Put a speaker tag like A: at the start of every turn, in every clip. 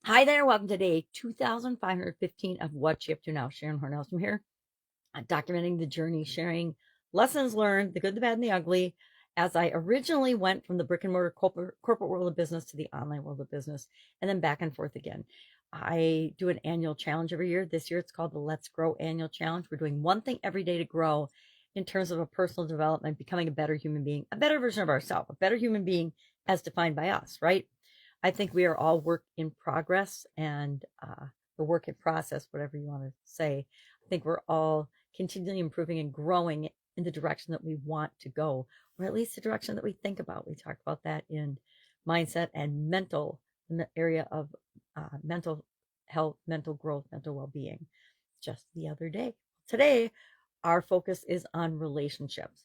A: Hi there, welcome to day 2515 of What You Up To Now. Sharon Horne-Ellstrom here, documenting the journey, sharing lessons learned, the good, the bad, and the ugly, as I originally went from the brick and mortar corporate world of business to the online world of business, and then back and forth again. I do an annual challenge every year. This year it's called the Let's Grow Annual Challenge. We're doing one thing every day to grow in terms of a personal development, becoming a better human being, a better version of ourselves, a better human being as defined by us, right? I think we are all work in progress and or work in process, whatever you want to say. I think we're all continually improving and growing in the direction that we want to go, or at least the direction that we think about. We talked about that in mindset and mental, in the area of mental health, mental growth, mental well-being, just the other day. Today, our focus is on relationships.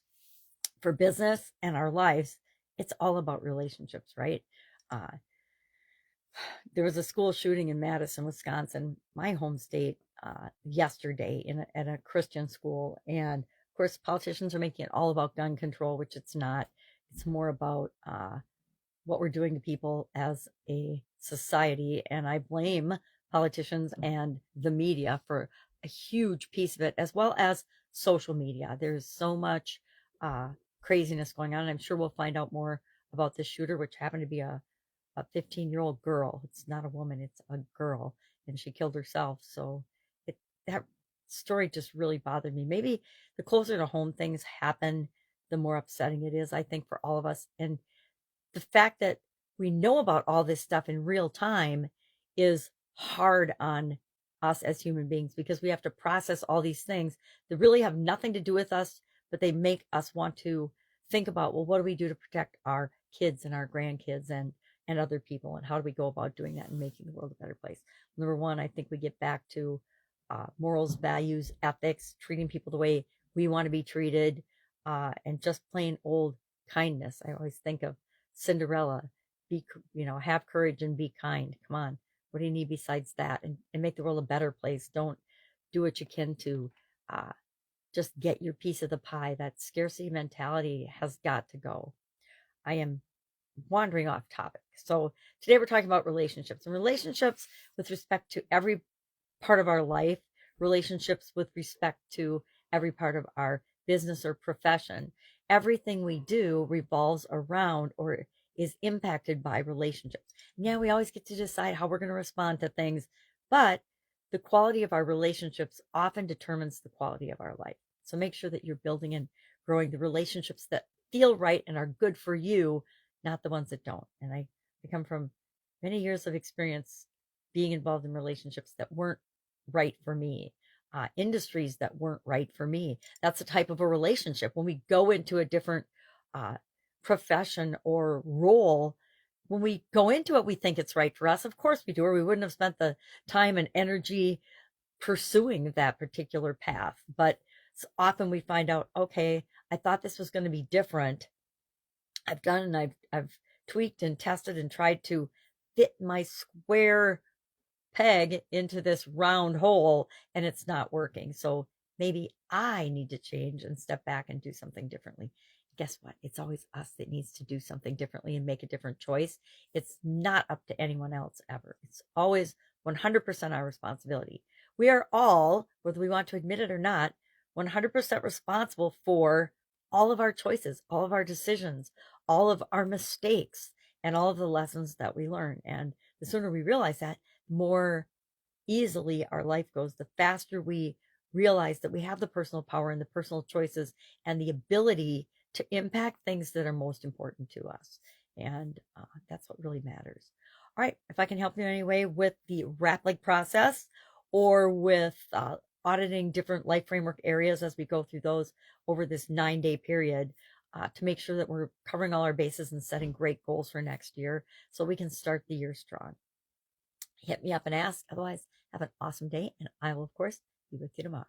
A: For business and our lives, it's all about relationships, right? Uh, there was a school shooting in Madison, Wisconsin, my home state, yesterday at a Christian school. And of course, politicians are making it all about gun control, which it's not. It's more about what we're doing to people as a society. And I blame politicians and the media for a huge piece of it, as well as social media. There's so much craziness going on. And I'm sure we'll find out more about this shooter, which happened to be a 15-year-old girl. It's not a woman, it's a girl, and she killed herself. So that story just really bothered me. Maybe the closer to home things happen, the more upsetting it is, I think, for all of us. And the fact that we know about all this stuff in real time is hard on us as human beings, because we have to process all these things that really have nothing to do with us, but they make us want to think about, well, what do we do to protect our kids and our grandkids and other people, and how do we go about doing that and making the world a better place? Number one, I think we get back to morals, values, ethics, treating people the way we want to be treated, and just plain old kindness. I always think of Cinderella, have courage and be kind. Come on, what do you need besides that? And make the world a better place. Don't do what you can to just get your piece of the pie. That scarcity mentality has got to go. I am wandering off topic. So today we're talking about relationships, and relationships with respect to every part of our life, relationships with respect to every part of our business or profession. Everything we do revolves around or is impacted by relationships. And yeah, we always get to decide how we're going to respond to things, but the quality of our relationships often determines the quality of our life. So make sure that you're building and growing the relationships that feel right and are good for you, not the ones that don't. And I come from many years of experience being involved in relationships that weren't right for me, industries that weren't right for me. That's the type of a relationship. When we go into a different profession or role, when we go into it, we think it's right for us. Of course we do, or we wouldn't have spent the time and energy pursuing that particular path. But often we find out, okay, I thought this was going to be different. I've done and I've tweaked and tested and tried to fit my square peg into this round hole, and it's not working. So maybe I need to change and step back and do something differently. Guess what? It's always us that needs to do something differently and make a different choice. It's not up to anyone else ever. It's always 100% our responsibility. We are all, whether we want to admit it or not, 100% responsible for all of our choices, all of our decisions, all of our mistakes, and all of the lessons that we learn. And the sooner we realize that, the more easily our life goes, the faster we realize that we have the personal power and the personal choices and the ability to impact things that are most important to us. And that's what really matters. All right, if I can help you in any way with the RAPLIG process, or with auditing different life framework areas as we go through those over this 9-day period, to make sure that we're covering all our bases and setting great goals for next year so we can start the year strong, hit me up and ask. Otherwise, have an awesome day, and I will, of course, be with you tomorrow.